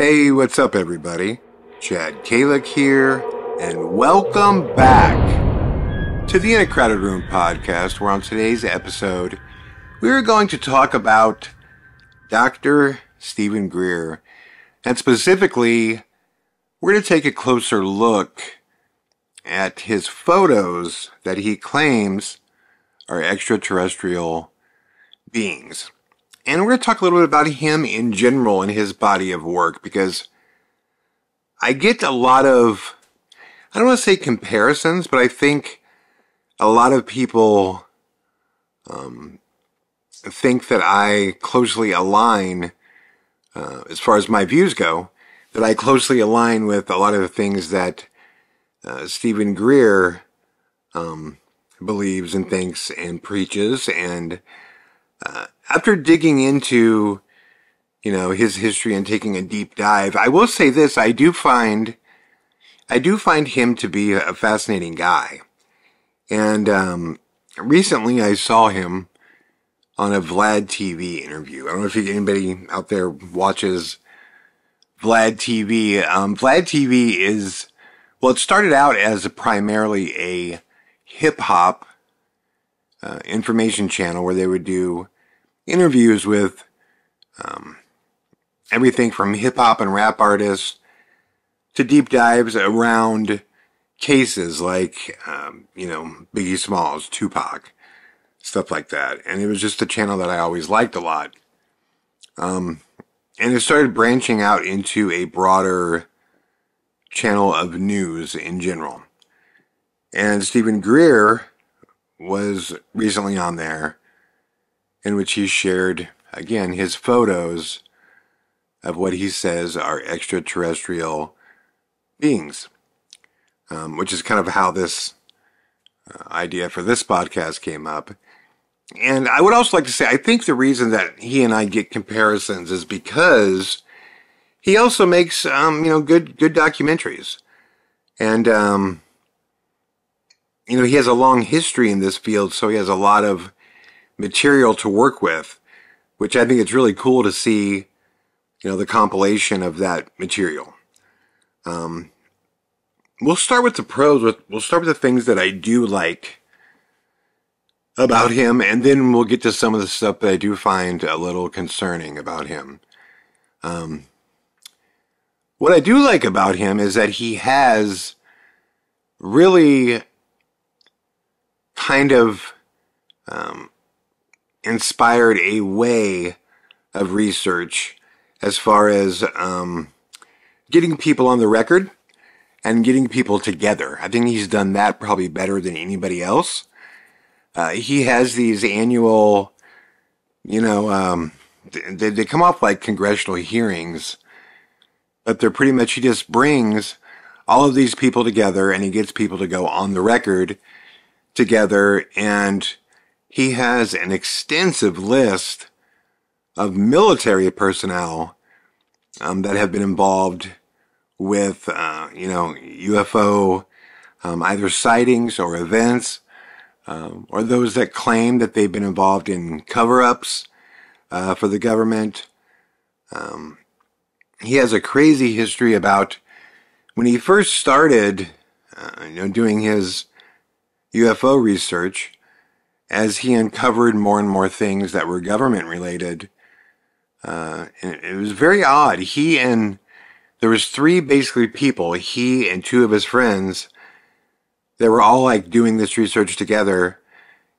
Hey, what's up everybody? Chad Calek here, and welcome back to the In a Crowded Room podcast, where on today's episode, we're going to talk about Dr. Stephen Greer, and specifically, we're going to take a closer look at his photos that he claims are extraterrestrial beings. And we're going to talk a little bit about him in general and his body of work, because I get a lot of, I don't want to say comparisons, but I think a lot of people think that I closely align, as far as my views go, that I closely align with a lot of the things that Stephen Greer believes and thinks and preaches. And after digging into, his history and taking a deep dive, I will say this: I do find him to be a fascinating guy. And recently, I saw him on a Vlad TV interview. I don't know if anybody out there watches Vlad TV. Vlad TV is, well, it started out as primarily a hip hop information channel where they would do interviews with everything from hip hop and rap artists to deep dives around cases like, Biggie Smalls, Tupac, stuff like that. And it was just a channel that I always liked a lot. And it started branching out into a broader channel of news in general. And Stephen Greer was recently on there, in which he shared, again, his photos of what he says are extraterrestrial beings, which is kind of how this idea for this podcast came up. And I would also like to say, I think the reason that he and I get comparisons is because he also makes, good documentaries. And, he has a long history in this field, so he has a lot of material to work with, which I think it's really cool to see, the compilation of that material. We'll start with the pros. We'll start with the things that I do like about him, and then we'll get to some of the stuff that I do find a little concerning about him. What I do like about him is that he has really kind of inspired a way of research as far as getting people on the record and getting people together. I think he's done that probably better than anybody else. He has these annual, they come off like congressional hearings, but they're pretty much, he just brings all of these people together and he gets people to go on the record together, and he has an extensive list of military personnel that have been involved with, UFO, either sightings or events, or those that claim that they've been involved in cover-ups for the government. He has a crazy history about when he first started, doing his UFO research. As he uncovered more and more things that were government-related, and it was very odd. There was three basically people, he and two of his friends, they were all like doing this research together,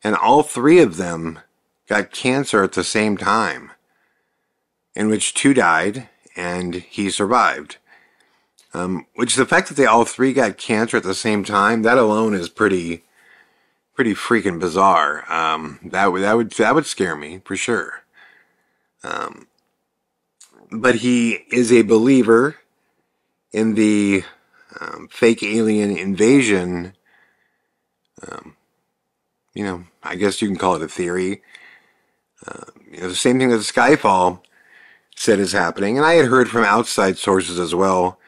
and all three of them got cancer at the same time, in which two died and he survived. Which the fact that they all three got cancer at the same time, that alone is pretty freaking bizarre. That would scare me for sure. But he is a believer in the fake alien invasion. I guess you can call it a theory. The same thing that Skyfall said is happening, and I had heard from outside sources as well.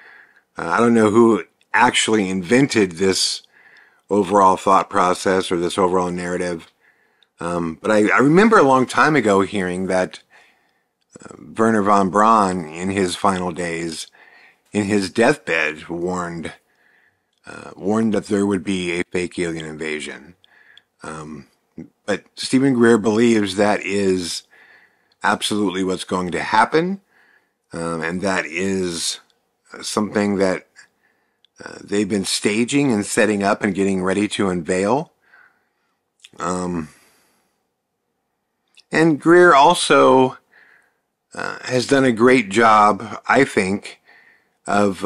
I don't know who actually invented this overall thought process or this overall narrative. But I remember a long time ago hearing that Wernher von Braun, in his final days, in his deathbed, warned that there would be a fake alien invasion. But Stephen Greer believes that is absolutely what's going to happen, and that is something that they've been staging and setting up and getting ready to unveil. And Greer also has done a great job, I think, of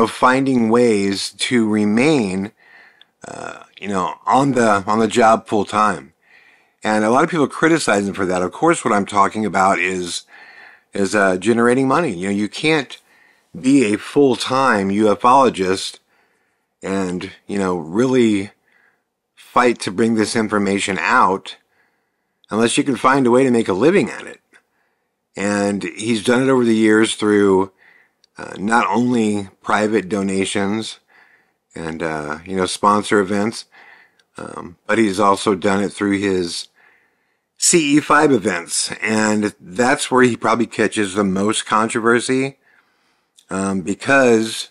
finding ways to remain on the job full time. And a lot of people criticize him for that. Of course, what I'm talking about is generating money. You can't be a full-time ufologist and, really fight to bring this information out unless you can find a way to make a living at it. And he's done it over the years through not only private donations and, sponsor events, but he's also done it through his CE5 events. And that's where he probably catches the most controversy, because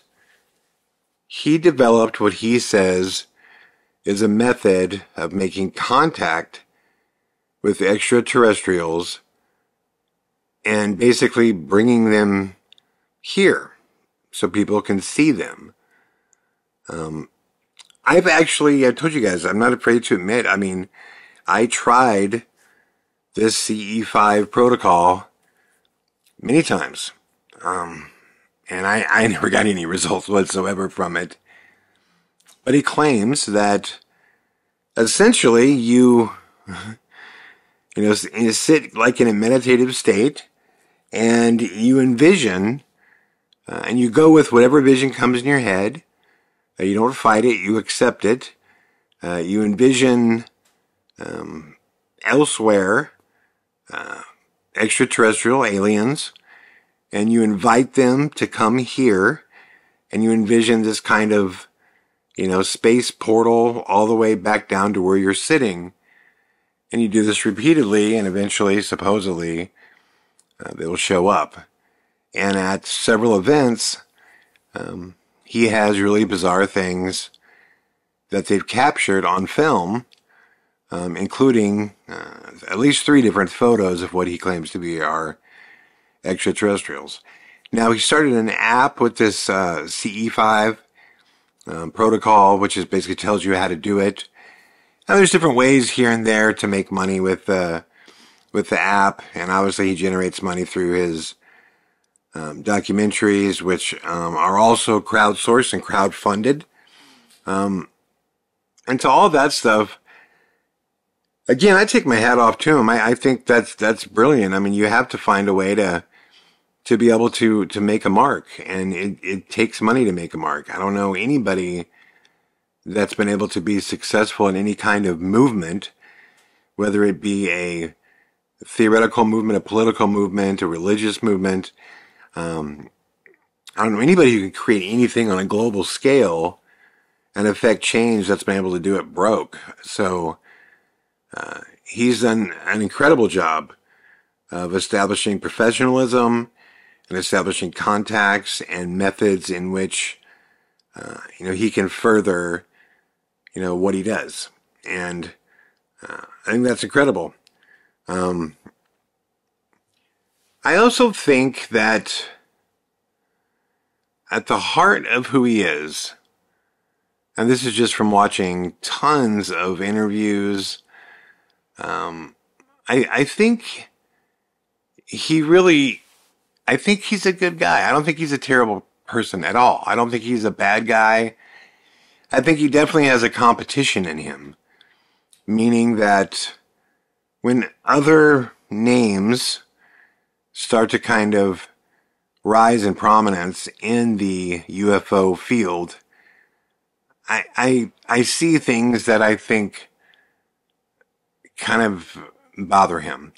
he developed what he says is a method of making contact with extraterrestrials and basically bringing them here so people can see them. I told you guys, I'm not afraid to admit, I tried this CE5 protocol many times. And I never got any results whatsoever from it. But he claims that essentially you sit like in a meditative state and you envision and you go with whatever vision comes in your head. You don't fight it, you accept it. You envision elsewhere extraterrestrial aliens, and you invite them to come here, and you envision this kind of, space portal all the way back down to where you're sitting. And you do this repeatedly, and eventually, supposedly, they will show up. And at several events, he has really bizarre things that they've captured on film, including at least 3 different photos of what he claims to be our extraterrestrials. Now, he started an app with this CE5 protocol, which is basically tells you how to do it. Now, there's different ways here and there to make money with the app, and obviously he generates money through his documentaries, which are also crowdsourced and crowdfunded. And to all that stuff, again, I take my hat off to him. I think that's brilliant. You have to find a way to be able to make a mark, and it takes money to make a mark. I don't know anybody that's been able to be successful in any kind of movement, whether it be a theoretical movement, a political movement, a religious movement. I don't know anybody who can create anything on a global scale and affect change that's been able to do it broke. So he's done an incredible job of establishing professionalism and establishing contacts and methods in which he can further what he does. And I think that's incredible. I also think that at the heart of who he is, and this is just from watching tons of interviews, I think I think he's a good guy. I don't think he's a terrible person at all. I don't think he's a bad guy. I think he definitely has a competition in him, meaning that when other names start to kind of rise in prominence in the UFO field, I see things that I think kind of bother him.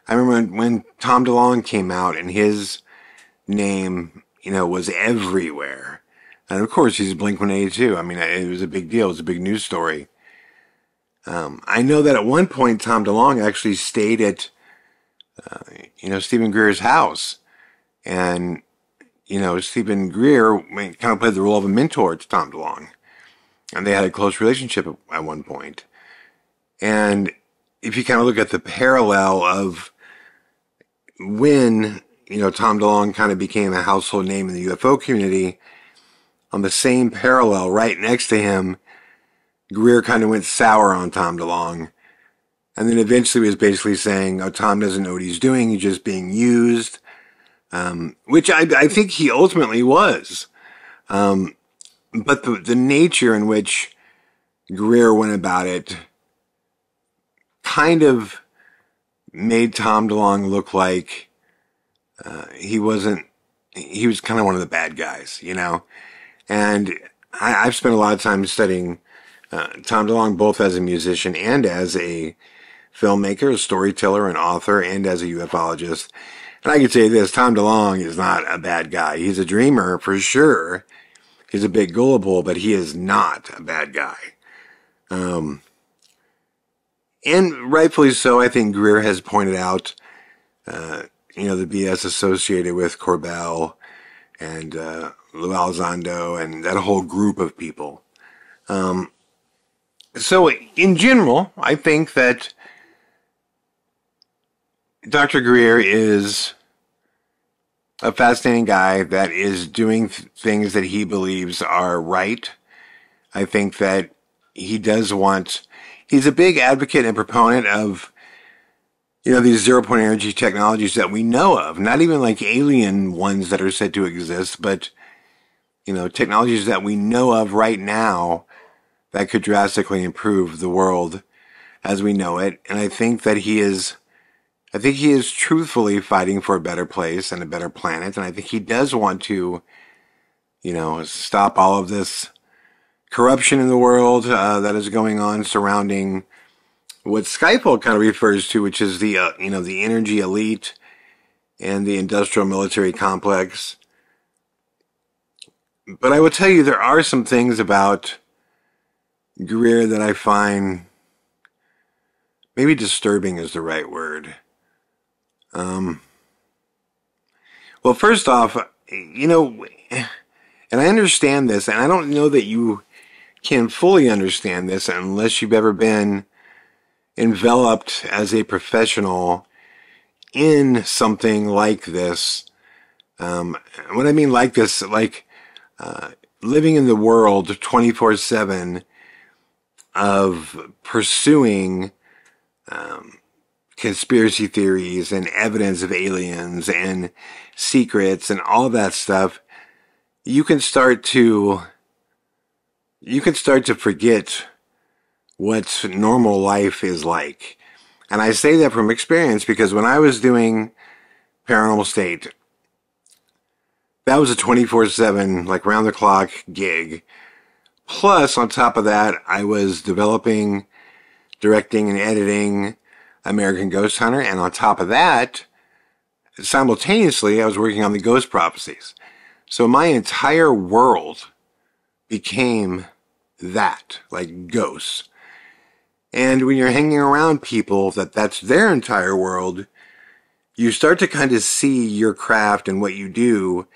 I remember when Tom DeLonge came out and his name, was everywhere. And of course, he's Blink-182. It was a big deal. It was a big news story. I know that at one point, Tom DeLonge actually stayed at Stephen Greer's house. And, Stephen Greer kind of played the role of a mentor to Tom DeLonge. And they had a close relationship at one point. And if you kind of look at the parallel of when, Tom DeLonge kind of became a household name in the UFO community, on the same parallel right next to him, Greer kind of went sour on Tom DeLonge. And then eventually was basically saying, oh, Tom doesn't know what he's doing. He's just being used. Which I think he ultimately was. But the nature in which Greer went about it kind of made Tom DeLonge look like he was kind of one of the bad guys, And I've spent a lot of time studying Tom DeLonge both as a musician and as a filmmaker, a storyteller, an author, and as a ufologist. And I can say this, Tom DeLonge is not a bad guy. He's a dreamer for sure. He's a bit gullible, but he is not a bad guy. And rightfully so, I think Greer has pointed out, the BS associated with Corbell and Lou Elizondo and that whole group of people. So in general, I think that Dr. Greer is a fascinating guy that is doing things that he believes are right. I think that he's a big advocate and proponent of, these zero-point energy technologies that we know of. Not even like alien ones that are said to exist, but, technologies that we know of right now that could drastically improve the world as we know it. And I think he is truthfully fighting for a better place and a better planet. And I think he does want to, stop all of this corruption in the world that is going on surrounding what Skyfall kind of refers to, which is the energy elite and the industrial military complex. But I will tell you, there are some things about Greer that I find maybe disturbing is the right word. Well, first off, and I understand this, and I don't know that you can fully understand this unless you've ever been enveloped as a professional in something like this. What I mean like this, living in the world 24/7 of pursuing conspiracy theories and evidence of aliens and secrets and all that stuff, you can start to forget what normal life is like. And I say that from experience because when I was doing Paranormal State, that was a 24/7, round the clock gig. Plus, on top of that, I was developing, directing, and editing American Ghost Hunter. And on top of that, simultaneously, I was working on the Ghost Prophecies. So my entire world became that, like ghosts. And when you're hanging around people that's their entire world, you start to kind of see your craft and what you do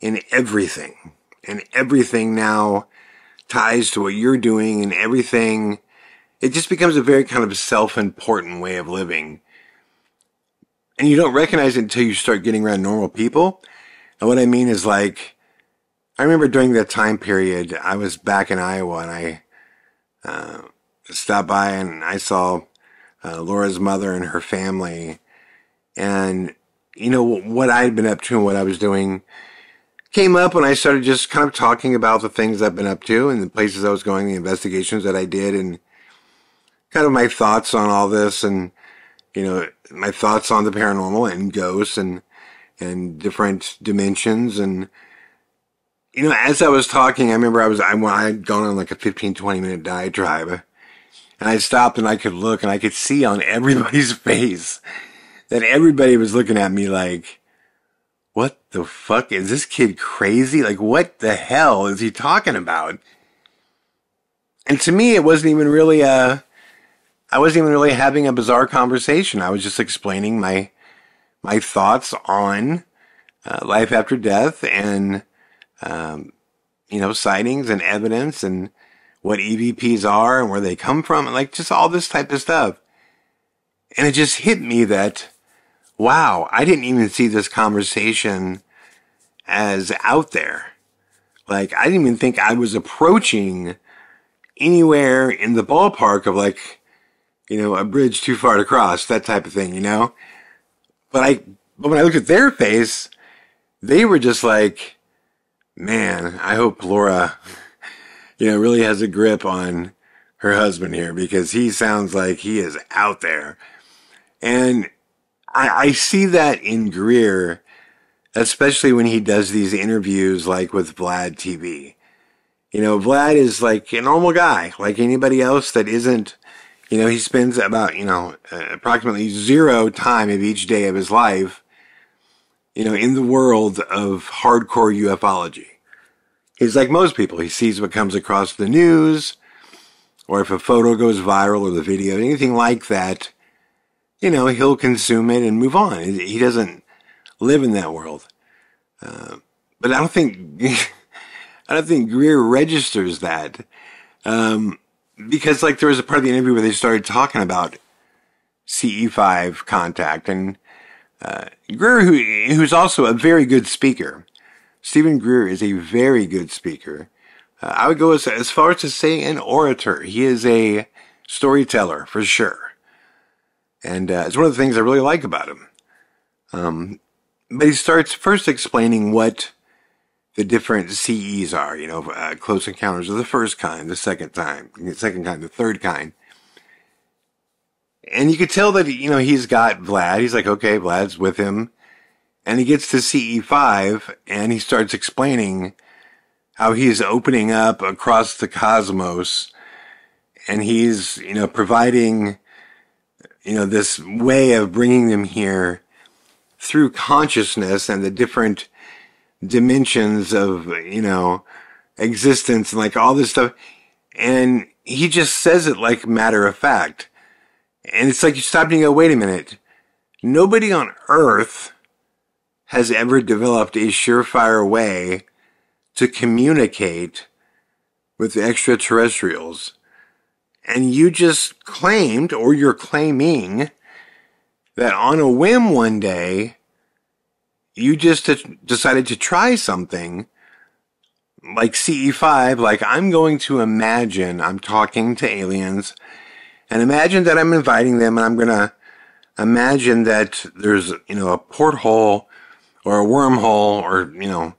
in everything. And everything now ties to what you're doing, and everything, it just becomes a very kind of self-important way of living. And you don't recognize it until you start getting around normal people. And what I mean is I remember during that time period, I was back in Iowa and I stopped by and I saw Laura's mother and her family. And, what I had been up to and what I was doing came up when I started just kind of talking about the things I've been up to and the places I was going, the investigations that I did, and kind of my thoughts on all this, and, my thoughts on the paranormal and ghosts and different dimensions. And, as I was talking, I remember I had gone on a 15-20 minute diatribe, and I stopped and I could look and I could see on everybody's face that everybody was looking at me like, what the fuck? Is this kid crazy? What the hell is he talking about? And to me, it wasn't even really I wasn't even really having a bizarre conversation. I was just explaining my my thoughts on life after death and, sightings and evidence and what EVPs are and where they come from, and like just all this type of stuff. And it just hit me that, wow, I didn't even see this conversation as out there. Like, I didn't even think I was approaching anywhere in the ballpark of like, a bridge too far to cross, that type of thing, But when I looked at their face, they were just like, man, I hope Laura, really has a grip on her husband here, because he sounds like he is out there. And I see that in Greer, especially when he does these interviews like with Vlad TV. Vlad is like a normal guy, like anybody else that isn't, he spends about, approximately 0 time of each day of his life, in the world of hardcore ufology. He's like most people. He sees what comes across the news, or if a photo goes viral or the video, anything like that, he'll consume it and move on. He doesn't live in that world. But I don't think, Greer registers that. Because like there was a part of the interview where they started talking about CE5 contact, and Greer, who's also a very good speaker. Stephen Greer is a very good speaker. I would go as far as to say an orator. He is a storyteller for sure. And it's one of the things I really like about him. But he starts first explaining what the different CEs are, close encounters of the first kind, the second kind, the third kind. And you could tell that, he's got Vlad. He's like, okay, Vlad's with him. And he gets to CE5 and he starts explaining how he's opening up across the cosmos, and he's, providing, this way of bringing them here through consciousness and the different dimensions of, existence and like all this stuff. And he just says it like matter of fact. And it's like you stop and you go, wait a minute. Nobody on Earth has ever developed a surefire way to communicate with extraterrestrials. And you just claimed, or you're claiming, that on a whim one day, you just decided to try something like CE5, like I'm going to imagine I'm talking to aliens, and imagine that I'm inviting them, and I'm going to imagine that there's, a porthole or a wormhole or,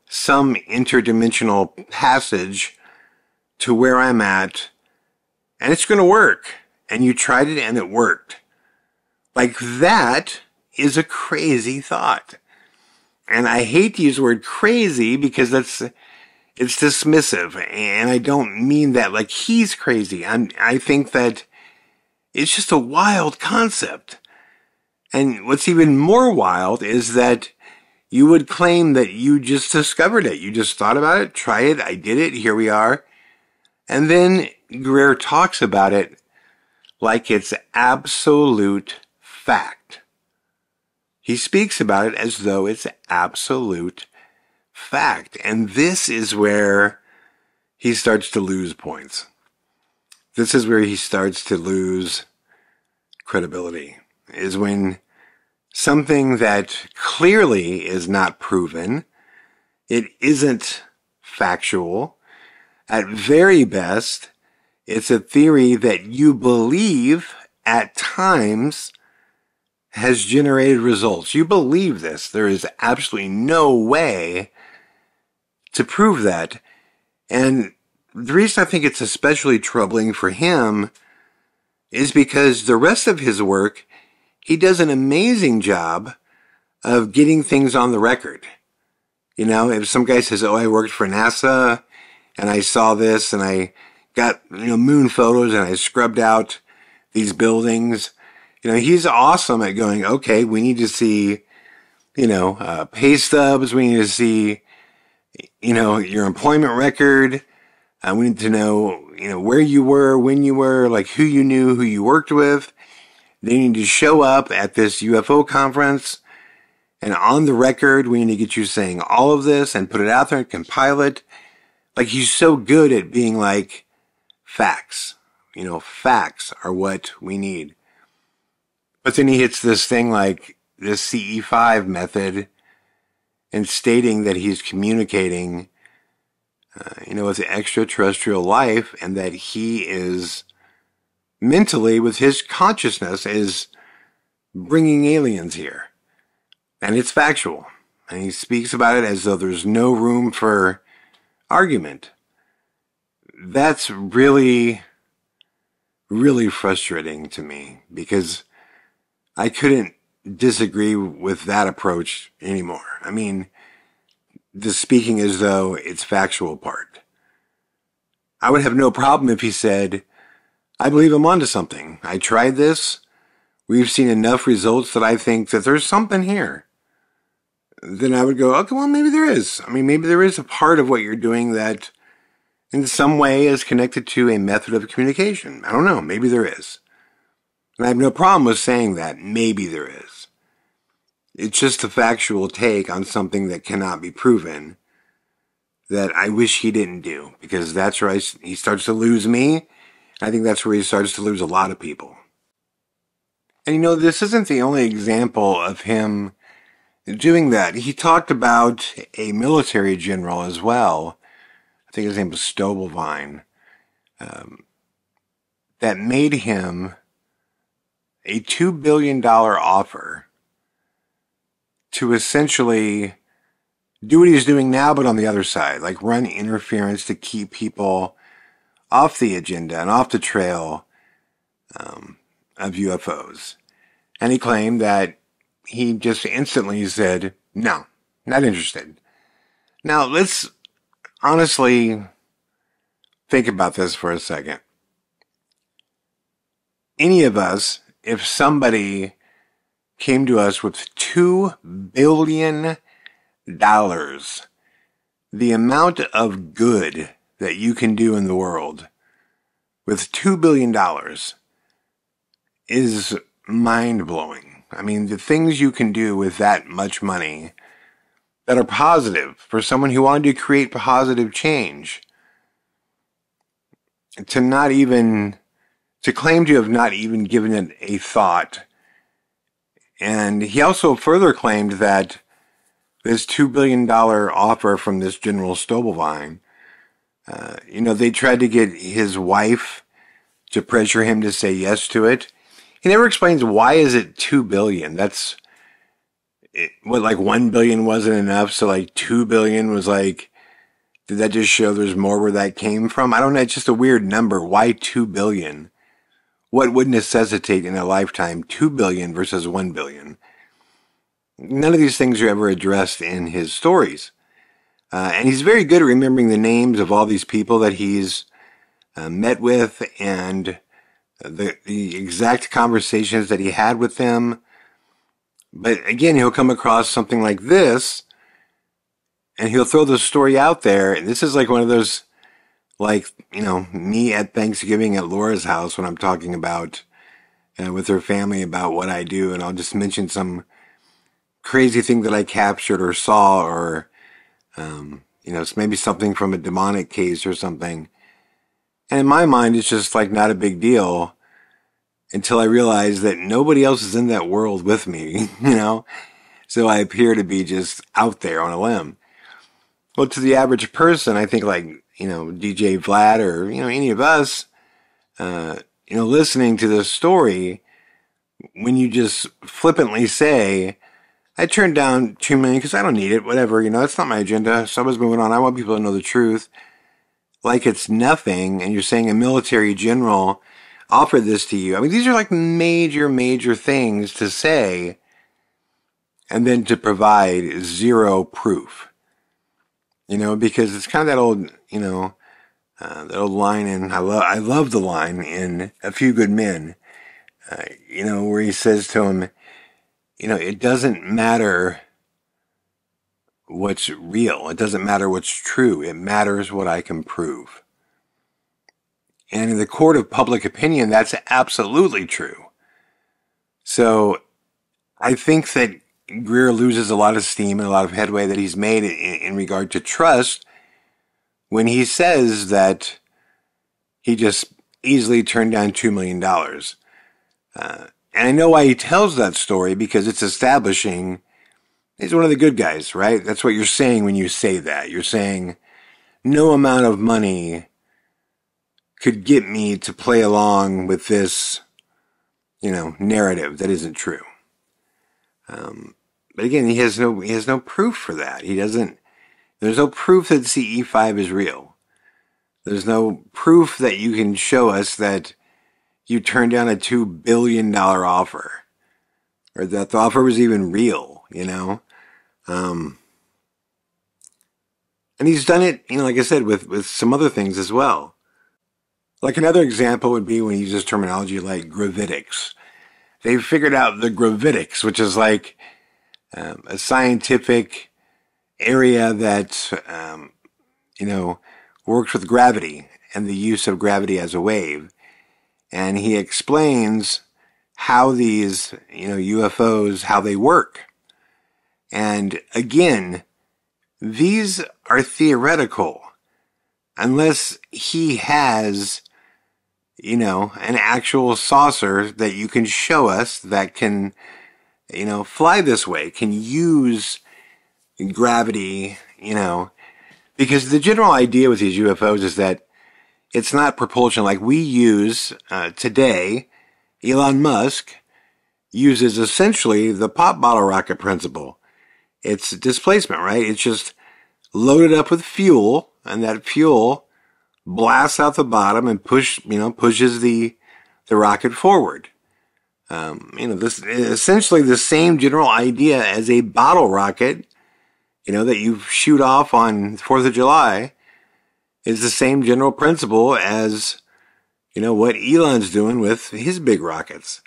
some interdimensional passage to where I'm at, and it's going to work. And you tried it and it worked. Like, that is a crazy thought. And I hate to use the word crazy because it's dismissive, and I don't mean that like he's crazy. I think that it's just a wild concept. And what's even more wild is that you would claim that you just discovered it. You just thought about it, try it, I did it, here we are. And then Greer talks about it like it's absolute fact. He speaks about it as though it's absolute fact. And this is where he starts to lose points. This is where he starts to lose credibility, is when something that clearly is not proven, it isn't factual. At very best, it's a theory that you believe at times has generated results. You believe this. There is absolutely no way to prove that. And the reason I think it's especially troubling for him is because the rest of his work, he does an amazing job of getting things on the record. If some guy says, oh, I worked for NASA and I saw this and I got, moon photos and I scrubbed out these buildings. He's awesome at going, okay, we need to see, pay stubs. We need to see, your employment record. We need to know, where you were, when you were, like who you knew, who you worked with. They need to show up at this UFO conference And on the record, we need to get you saying all of this and put it out there and compile it. Like, he's so good at being like, facts. Facts are what we need. But then he hits this thing like this CE5 method and stating that he's communicating, with the extraterrestrial life, and that he is mentally, with his consciousness, is bringing aliens here. And it's factual. And he speaks about it as though there's no room for argument. That's really, really frustrating to me, because I couldn't disagree with that approach anymore. I mean, the speaking as though it's factual part. I would have no problem if he said, I believe I'm onto something. I tried this. We've seen enough results that I think that there's something here. Then I would go, okay, well, maybe there is. I mean, maybe there is a part of what you're doing that in some way is connected to a method of communication. I don't know. Maybe there is. And I have no problem with saying that. Maybe there is. It's just a factual take on something that cannot be proven that I wish he didn't do, because that's where he starts to lose me. I think that's where he starts to lose a lot of people. And this isn't the only example of him doing that. He talked about a military general as well. I think his name was Stobelvine. That made him a $2 billion offer to essentially do what he's doing now, but on the other side, like run interference to keep people off the agenda and off the trail of UFOs. And he claimed that he just instantly said, no, not interested. Now, let's honestly think about this for a second. Any of us, if somebody came to us with $2 billion, the amount of good that you can do in the world with $2 billion is mind-blowing. I mean, the things you can do with that much money that are positive for someone who wanted to create positive change. To claim to have not even given it a thought. And he also further claimed that this $2 billion offer from this General Stobelvine, they tried to get his wife to pressure him to say yes to it. He never explains why is it $2 billion. That's what, like $1 billion wasn't enough, so like $2 billion was like, did that just show there's more where that came from? I don't know, it's just a weird number. Why $2 billion? What would necessitate in a lifetime $2 billion versus $1 billion? None of these things are ever addressed in his stories. And he's very good at remembering the names of all these people that he's met with and the exact conversations that he had with them. But again, he'll come across something like this, and he'll throw the story out there. And this is like one of those, like, me at Thanksgiving at Laura's house when I'm talking about with her family about what I do, and I'll just mention some crazy thing that I captured or saw, or it's maybe something from a demonic case or something. And in my mind, it's just like not a big deal until I realize that nobody else is in that world with me, So I appear to be just out there on a limb. Well, to the average person, I think like, DJ Vlad or, any of us, listening to this story, when you just flippantly say, I turned down $2 million because I don't need it, whatever, that's not my agenda. So I was moving on. I want people to know the truth. Like it's nothing, and you're saying a military general offered this to you. I mean, these are like major, major things to say, and then to provide zero proof. Because it's kind of that old, that old line in, I love the line in A Few Good Men, where he says to him, it doesn't matter what's real. It doesn't matter what's true. It matters what I can prove. And in the court of public opinion, that's absolutely true. So I think that Greer loses a lot of steam and a lot of headway that he's made in regard to trust when he says that he just easily turned down $2 million. And I know why he tells that story, because it's establishing he's one of the good guys, right? That's what you're saying when you say that. You're saying no amount of money could get me to play along with this, narrative that isn't true. But again, he has no proof for that. There's no proof that CE5 is real. There's no proof that you can show us that you turned down a $2 billion offer, or that the offer was even real, And he's done it, like I said, with some other things as well. Like another example would be when he uses terminology like gravitics. They've figured out the gravitics, which is like a scientific area that, works with gravity and the use of gravity as a wave. And he explains how these, UFOs, how they work. And again, these are theoretical unless he has, an actual saucer that you can show us that can, fly this way, can use gravity, because the general idea with these UFOs is that it's not propulsion like we use today. Elon Musk uses essentially the pop bottle rocket principle. It's displacement, right? It's just loaded up with fuel, and that fuel blasts out the bottom and pushes the rocket forward. This is essentially the same general idea as a bottle rocket, that you shoot off on 4th of July, is the same general principle as, what Elon's doing with his big rockets.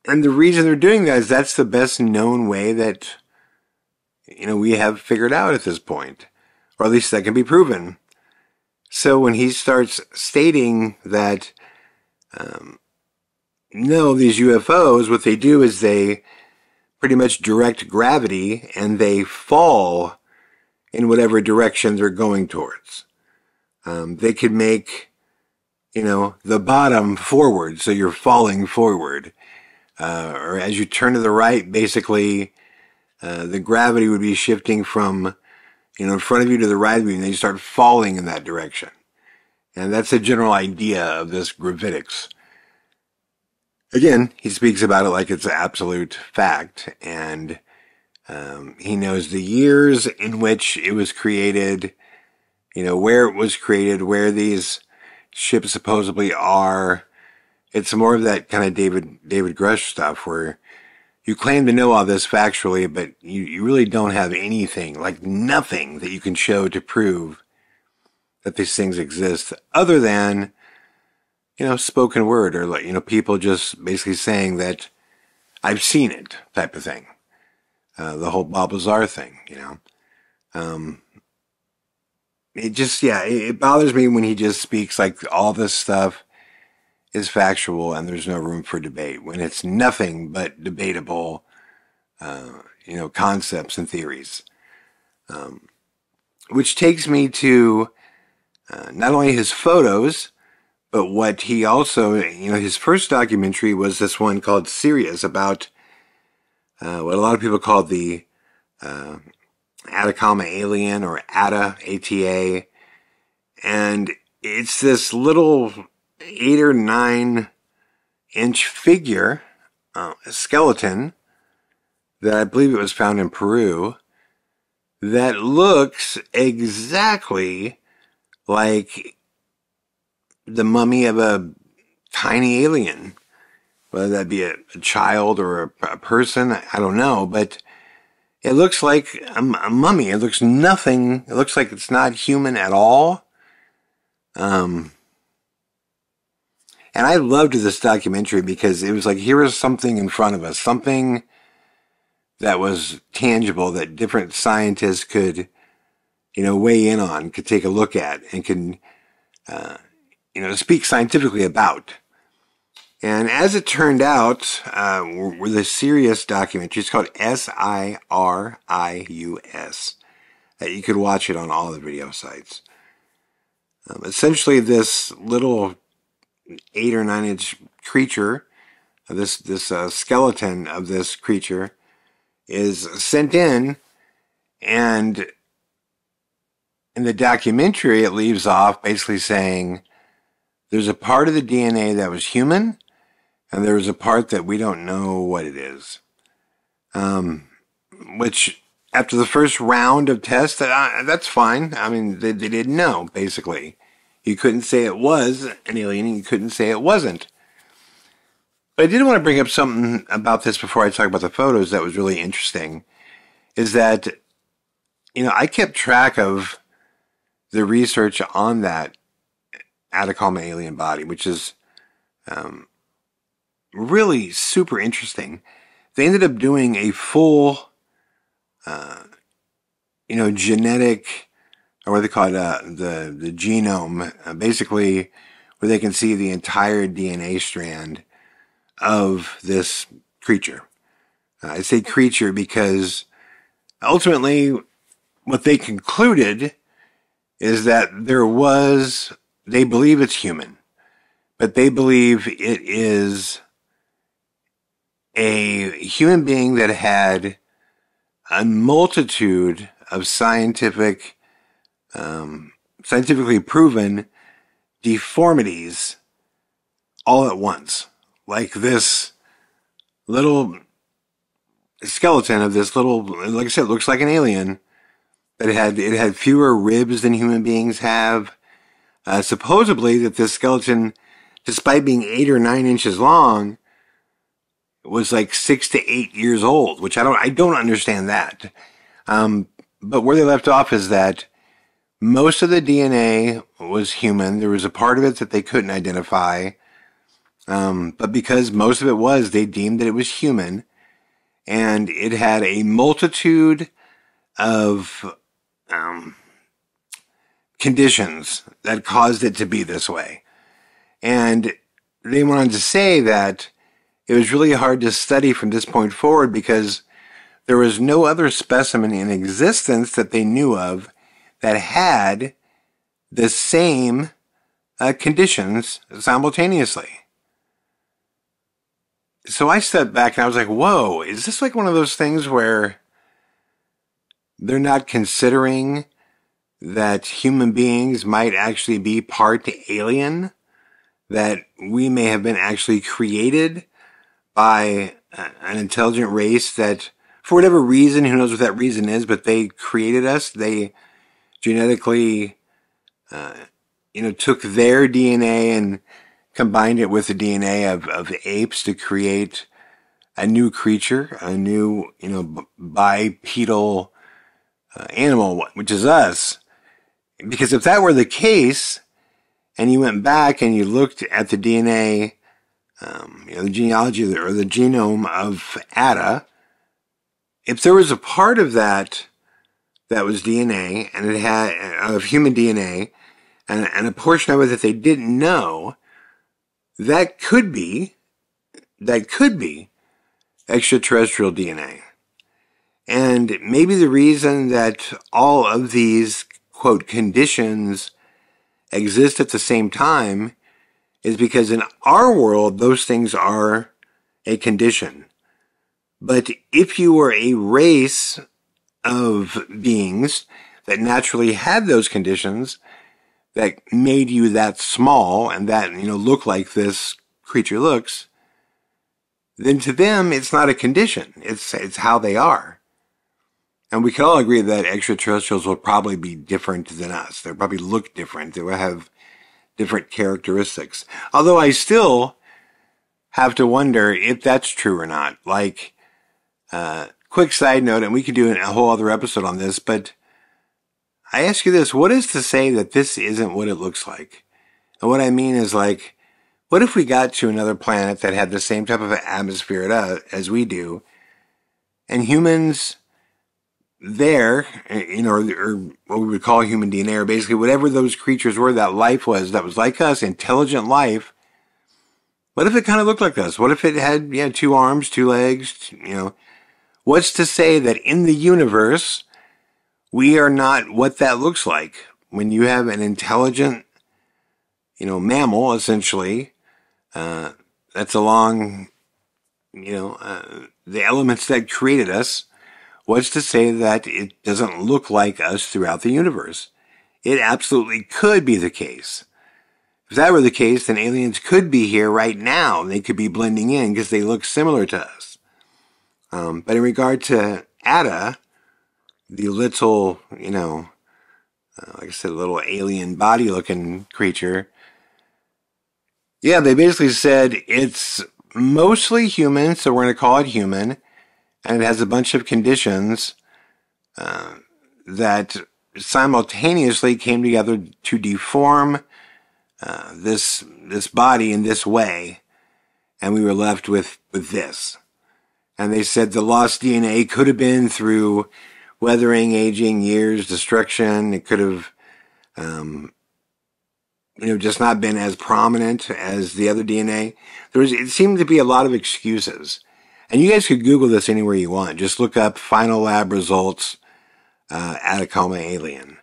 And the reason they're doing that is that's the best known way that, we have figured out at this point, or at least that can be proven. So when he starts stating that, no, these UFOs, what they do is they pretty much direct gravity and they fall in whatever direction they're going towards. They could make, the bottom forward, so you're falling forward. Or as you turn to the right, basically, the gravity would be shifting from, in front of you to the right of you, and then you start falling in that direction. And that's the general idea of this gravitics. Again, he speaks about it like it's an absolute fact, and he knows the years in which it was created, where it was created, where these ships supposedly are. It's more of that kind of David Grush stuff where you claim to know all this factually, but you really don't have anything, like nothing that you can show to prove that these things exist other than, spoken word, or people just basically saying that I've seen it type of thing. The whole Bob Lazar thing, It just, it bothers me when he just speaks like all this stuff is factual and there's no room for debate, when it's nothing but debatable, concepts and theories. Which takes me to not only his photos, but what he also, his first documentary was this one called Sirius, about what a lot of people call the Atacama Alien, or ATA, ATA. And it's this little 8 or 9 inch figure, a skeleton, that I believe it was found in Peru, that looks exactly like the mummy of a tiny alien, whether that be a child or a person, I don't know, but it looks like a mummy. It looks nothing, it looks like it's not human at all. And I loved this documentary because it was like, here was something in front of us, something that was tangible that different scientists could, weigh in on, could take a look at, and can, speak scientifically about. And as it turned out, with a serious documentary, it's called SIRIUS, that you could watch it on all the video sites. Essentially, this little 8 or 9 inch creature, this skeleton of this creature, is sent in, and in the documentary, it leaves off basically saying there's a part of the DNA that was human, and there's a part that we don't know what it is. Which, after the first round of tests, that's fine. I mean, they didn't know, basically. You couldn't say it was an alien, and you couldn't say it wasn't. But I did want to bring up something about this before I talk about the photos that was really interesting, is that, I kept track of the research on that Atacama alien body, which is really super interesting. They ended up doing a full, genetic, or what they call it, the genome, basically where they can see the entire DNA strand of this creature. I say creature because ultimately what they concluded is that they believe it's human, but they believe it is a human being that had a multitude of scientifically proven deformities all at once. Like this little skeleton of this little, like I said, it looks like an alien, but it had fewer ribs than human beings have. Supposedly that this skeleton, despite being 8 or 9 inches long, was like 6 to 8 years old, which I don't understand that. But where they left off is that most of the DNA was human. There was a part of it that they couldn't identify. But because most of it was, they deemed that it was human, and it had a multitude of conditions that caused it to be this way. And they went on to say that it was really hard to study from this point forward because there was no other specimen in existence that they knew of that had the same conditions simultaneously. So I stepped back and I was like, whoa, is this like one of those things where they're not considering that human beings might actually be part alien? That we may have been actually created by an intelligent race that, for whatever reason, who knows what that reason is, but they created us. They genetically, took their DNA and combined it with the DNA of apes to create a new creature, a new, bipedal animal, which is us. Because if that were the case, and you went back and you looked at the DNA, the genealogy or the genome of Ada, if there was a part of that was DNA, and it had, of human DNA, and a portion of it that they didn't know, that could be extraterrestrial DNA. And maybe the reason that all of these, quote, conditions exist at the same time is because in our world, those things are a condition. But if you were a race of beings that naturally had those conditions that made you that small and that, look like this creature looks, then to them, it's not a condition. It's how they are. And we can all agree that extraterrestrials will probably be different than us. They'll probably look different. They will have different characteristics. Although I still have to wonder if that's true or not. Like, quick side note, and we could do a whole other episode on this, but I ask you this, what is to say that this isn't what it looks like? And what I mean is, like, what if we got to another planet that had the same type of atmosphere as we do, and humans there, or what we would call human DNA, or basically whatever those creatures were, that life was, that was like us, intelligent life, What if it kind of looked like us? What if it had, yeah, 2 arms, 2 legs, you know? What's to say that in the universe, we are not what that looks like? When you have an intelligent, you know, mammal, essentially, that's along, you know, the elements that created us, what's to say that it doesn't look like us throughout the universe? It absolutely could be the case. If that were the case, then aliens could be here right now. They could be blending in because they look similar to us. But in regard to Ada, the little, you know, like I said, little alien body-looking creature, yeah, they basically said it's mostly human, so we're going to call it human, and it has a bunch of conditions that simultaneously came together to deform this body in this way, and we were left with this. And they said the lost DNA could have been through weathering, aging, years, destruction. It could have, you know, just not been as prominent as the other DNA. It seemed to be a lot of excuses. And you guys could Google this anywhere you want. Just look up final lab results, Atacama Alien.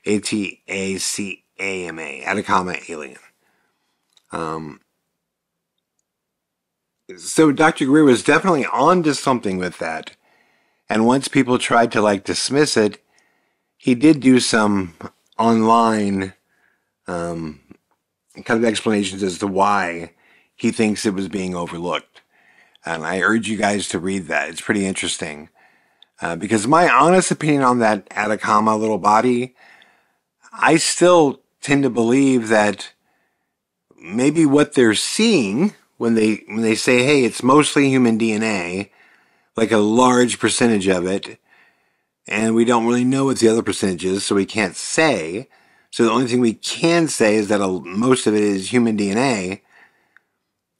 Atacama, Atacama Alien. So Dr. Greer was definitely on to something with that. And once people tried to, like, dismiss it, he did do some online kind of explanations as to why he thinks it was being overlooked. And I urge you guys to read that. It's pretty interesting. Because my honest opinion on that Atacama little body, I still tend to believe that maybe what they're seeing when they say, hey, it's mostly human DNA, like a large percentage of it, and we don't really know what the other percentage is, so we can't say. So the only thing we can say is that most of it is human DNA,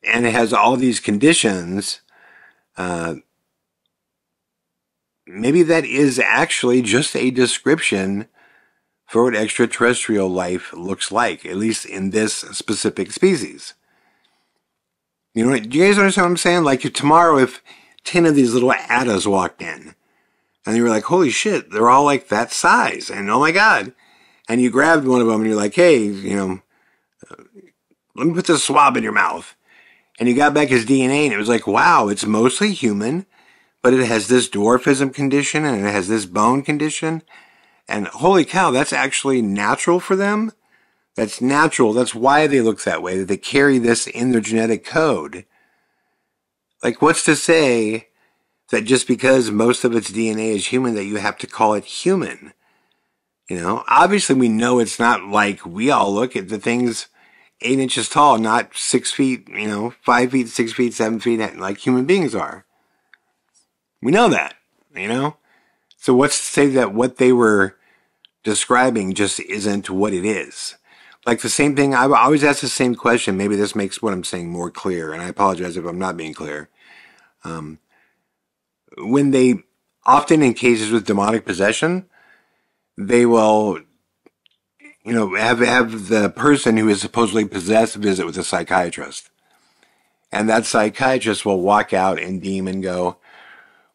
and it has all these conditions. Maybe that is actually just a description for what extraterrestrial life looks like, at least in this specific species. You know, do you guys understand what I'm saying? Like, if tomorrow, if 10 of these little Adas walked in, and you were like, holy shit, they're all like that size, and oh my god, and you grabbed one of them, and you're like, hey, you know, let me put this swab in your mouth, and you got back his DNA, and it was like, wow, it's mostly human, but it has this dwarfism condition, and it has this bone condition, and holy cow, that's actually natural for them? That's natural. That's why they look that way, that they carry this in their genetic code. Like, what's to say that just because most of its DNA is human, that you have to call it human? You know, obviously we know it's not like we all look at the things 8 inches tall, not 6 feet, you know, 5 feet, 6 feet, 7 feet, like human beings are. We know that, you know? So what's to say that what they were describing just isn't what it is? Like the same thing, I always ask the same question. Maybe this makes what I'm saying more clear, and I apologize if I'm not being clear. When they, often in cases with demonic possession, they will, you know, have the person who is supposedly possessed visit with a psychiatrist. And that psychiatrist will walk out and deem and go,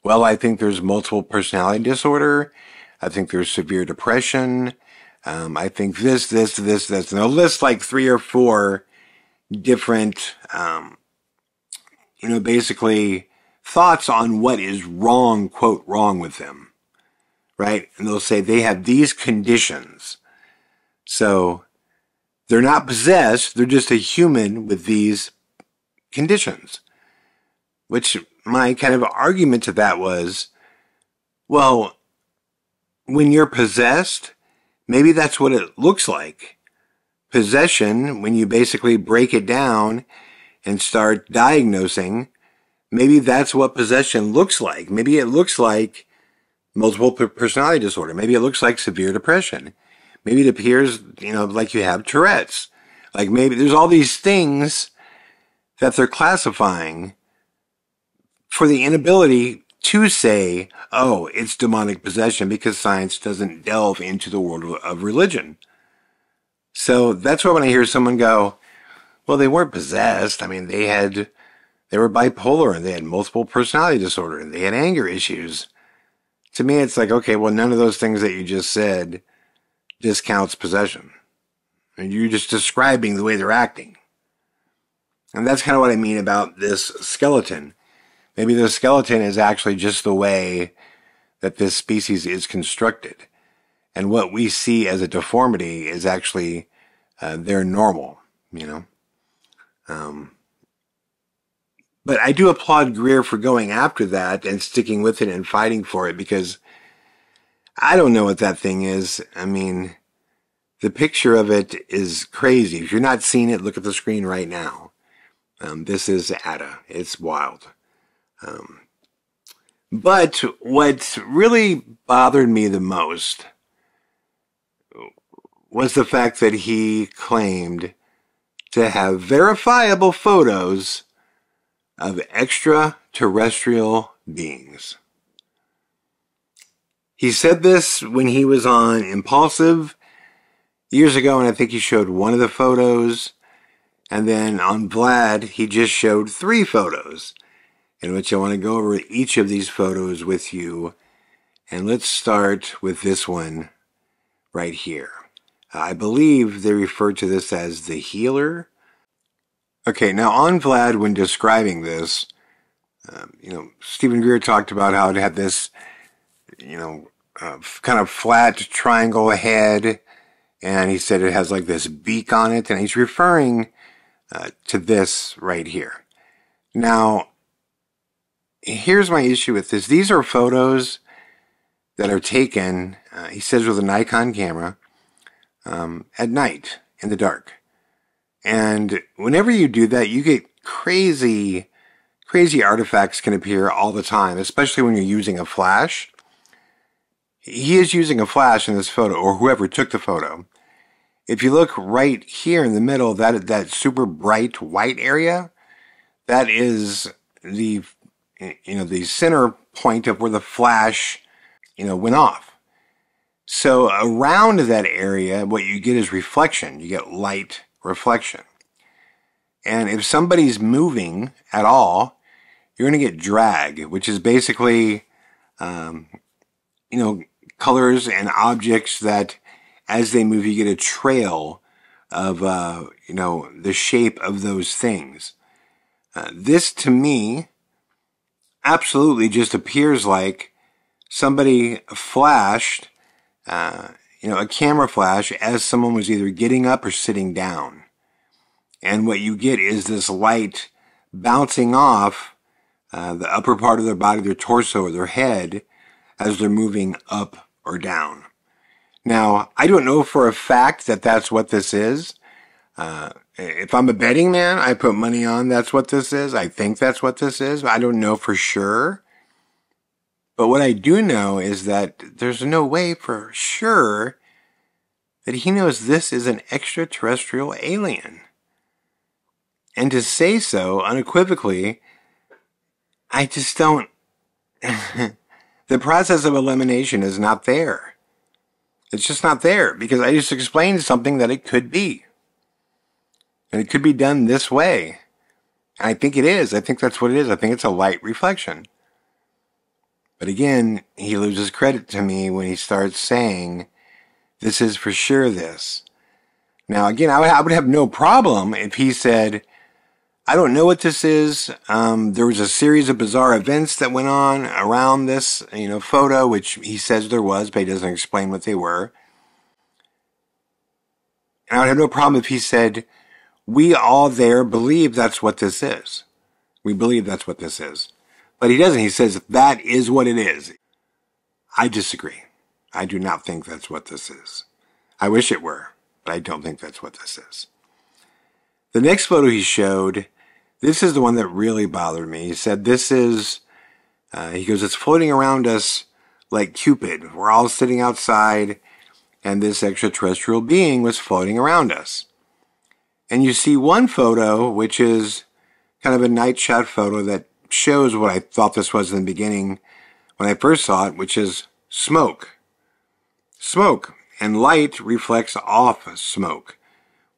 well, I think there's multiple personality disorder. I think there's severe depression. I think this. And they'll list like 3 or 4 different, you know, basically thoughts on what is wrong, quote, wrong with them. Right? And they'll say they have these conditions. So they're not possessed. They're just a human with these conditions. Which my kind of argument to that was, well, when you're possessed, maybe that's what it looks like. Possession, when you basically break it down and start diagnosing, maybe that's what possession looks like. Maybe it looks like multiple personality disorder. Maybe it looks like severe depression. Maybe it appears, you know, like you have Tourette's. Like maybe there's all these things that they're classifying for the inability to say, oh, it's demonic possession, because science doesn't delve into the world of religion. So that's why when I hear someone go, Well, they weren't possessed. I mean, they were bipolar and they had multiple personality disorder and they had anger issues. To me, it's like, okay, well, none of those things that you just said discounts possession. And you're just describing the way they're acting. And that's kind of what I mean about this skeleton. Maybe the skeleton is actually just the way that this species is constructed. And what we see as a deformity is actually their normal, you know. But I do applaud Greer for going after that and sticking with it and fighting for it, because I don't know what that thing is. I mean, the picture of it is crazy. If you're not seeing it, look at the screen right now. This is Atta. It's wild. But what really bothered me the most was the fact that he claimed to have verifiable photos of extraterrestrial beings. He said this when he was on Impulsive years ago, and I think he showed one of the photos. And then on Vlad, he just showed 3 photos, in which I want to go over each of these photos with you. And let's start with this one right here. I believe they refer to this as the healer. Okay, now on Vlad, when describing this, Stephen Greer talked about how it had this, kind of flat triangle head, and he said it has like this beak on it, and he's referring to this right here. Now, here's my issue with this. These are photos that are taken, he says, with a Nikon camera at night in the dark. And whenever you do that, you get crazy artifacts can appear all the time, especially when you're using a flash. He is using a flash in this photo, or whoever took the photo. If you look right here in the middle, that super bright white area, that is the center point of where the flash, went off. So around that area, what you get is reflection. You get light reflection. And if somebody's moving at all, you're going to get drag, which is basically, colors and objects that as they move, you get a trail of, the shape of those things. This to me absolutely just appears like somebody flashed, a camera flash as someone was either getting up or sitting down. And what you get is this light bouncing off the upper part of their body, their torso or their head, as they're moving up or down. Now, I don't know for a fact that that's what this is. If I'm a betting man, I put money on that's what this is. I think that's what this is. I don't know for sure. But what I do know is that there's no way for sure that he knows this is an extraterrestrial alien. And to say so unequivocally, I just don't... The process of elimination is not there. It's just not there, because I just explained something that it could be. And it could be done this way. And I think it is. I think that's what it is. I think it's a light reflection. But again, he loses credit to me when he starts saying, this is for sure this. Now, again, I would have no problem if he said, I don't know what this is. There was a series of bizarre events that went on around this, photo, which he says there was, but he doesn't explain what they were. And I would have no problem if he said, we all there believe that's what this is. We believe that's what this is. But he doesn't. He says, that is what it is. I disagree. I do not think that's what this is. I wish it were, but I don't think that's what this is. The next photo he showed, this is the one that really bothered me. He said, this is, he goes, it's floating around us like Cupid. We're all sitting outside, and this extraterrestrial being was floating around us. And you see one photo, which is kind of a night shot photo that shows what I thought this was in the beginning when I first saw it, which is smoke. Smoke. And light reflects off smoke,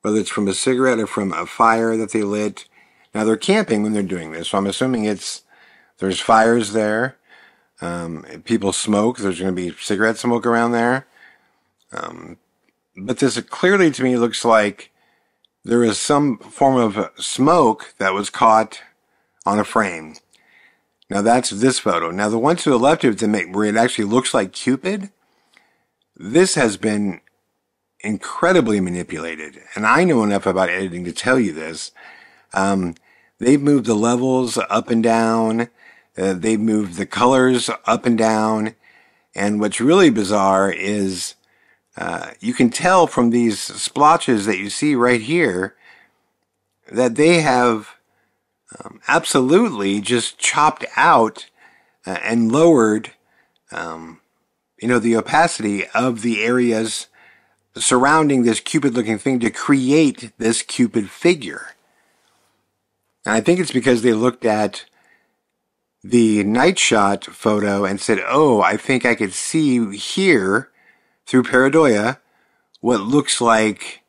whether it's from a cigarette or from a fire that they lit. Now they're camping when they're doing this, so I'm assuming there's fires there. People smoke. There's going to be cigarette smoke around there. But this clearly to me looks like there is some form of smoke that was caught on a frame. Now that's this photo. Now the one to the left of it where it actually looks like Cupid, this has been incredibly manipulated. And I know enough about editing to tell you this. They've moved the levels up and down. They've moved the colors up and down. And what's really bizarre is you can tell from these splotches that you see right here that they have absolutely just chopped out and lowered, the opacity of the areas surrounding this Cupid-looking thing to create this Cupid figure. And I think it's because they looked at the night shot photo and said, oh, I think I could see here through pareidoia what looks like,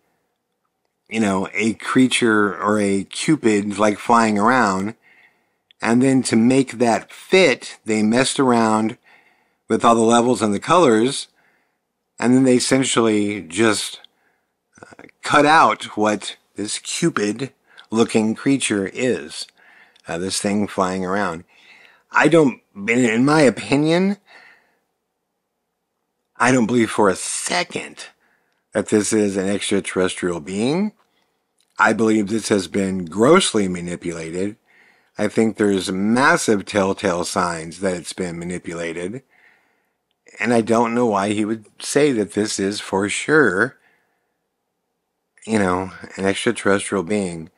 a creature or a Cupid like flying around. And then to make that fit, they messed around with all the levels and the colors. And then they essentially just cut out what this Cupid looking creature is. This thing flying around. In my opinion, I don't believe for a second that this is an extraterrestrial being. I believe this has been grossly manipulated. I think there's massive telltale signs that it's been manipulated. And I don't know why he would say that this is for sure, an extraterrestrial being.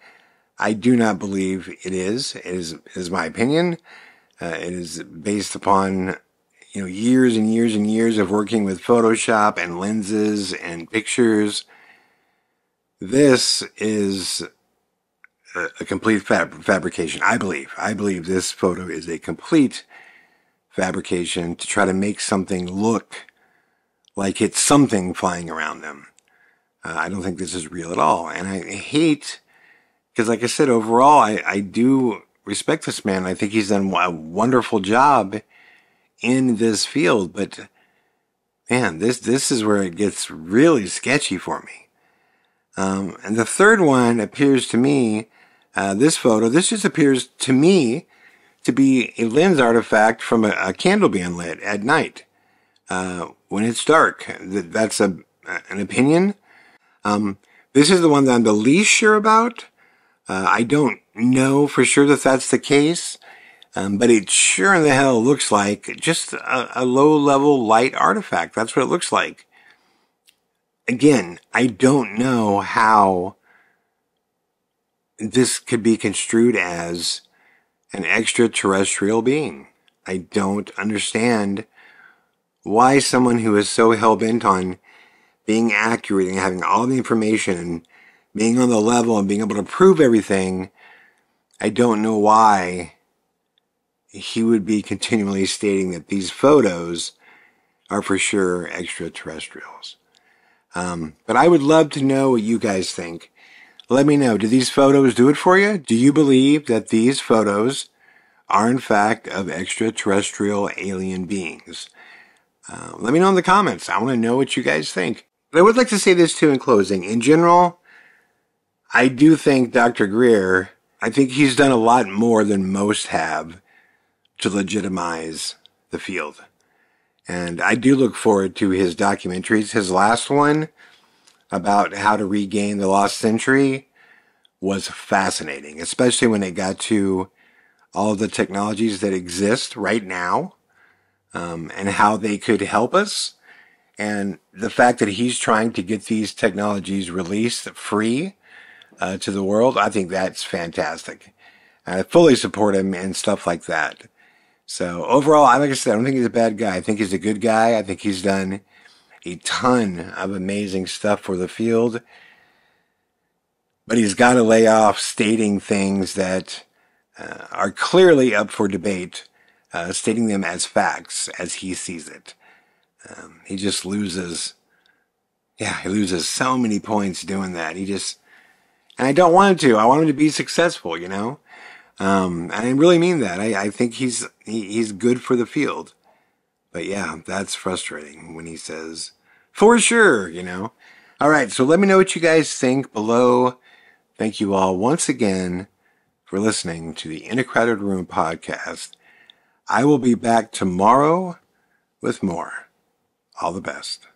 I do not believe it is. It is my opinion. It is based upon, years and years and years of working with Photoshop and lenses and pictures. This is a complete fabrication, I believe. I believe this photo is a complete fabrication to try to make something look like it's something flying around them. I don't think this is real at all. And I hate, because like I said, overall, I do respect this man. I think he's done a wonderful job in this field. But, man, this is where it gets really sketchy for me. And the third one appears to me, this photo, this just appears to me to be a lens artifact from a candle being lit at night when it's dark. That's an opinion. This is the one that I'm the least sure about. I don't know for sure that that's the case, but it sure in the hell looks like just a low-level light artifact. That's what it looks like. Again, I don't know how this could be construed as an extraterrestrial being. I don't understand why someone who is so hell-bent on being accurate and having all the information and being on the level and being able to prove everything, I don't know why he would be continually stating that these photos are for sure extraterrestrials. But I would love to know what you guys think. Let me know. Do these photos do it for you? Do you believe that these photos are in fact of extraterrestrial alien beings? Let me know in the comments. I want to know what you guys think. But I would like to say this too in closing. In general, I do think Dr. Greer, I think he's done a lot more than most have to legitimize the field. And I do look forward to his documentaries. His last one about how to regain the lost century was fascinating, especially when it got to all of the technologies that exist right now, and how they could help us. And the fact that he's trying to get these technologies released free to the world, I think that's fantastic. I fully support him and stuff like that. So overall, like I said, I don't think he's a bad guy. I think he's a good guy. I think he's done a ton of amazing stuff for the field. But he's got to lay off stating things that are clearly up for debate, stating them as facts as he sees it. He just loses, he loses so many points doing that. He just And I don't want him to. I want him to be successful, you know? And I really mean that. I think he's good for the field. But yeah, that's frustrating when he says, for sure, you know? All right, so let me know what you guys think below. Thank you all once again for listening to the In a Crowded Room podcast. I will be back tomorrow with more. All the best.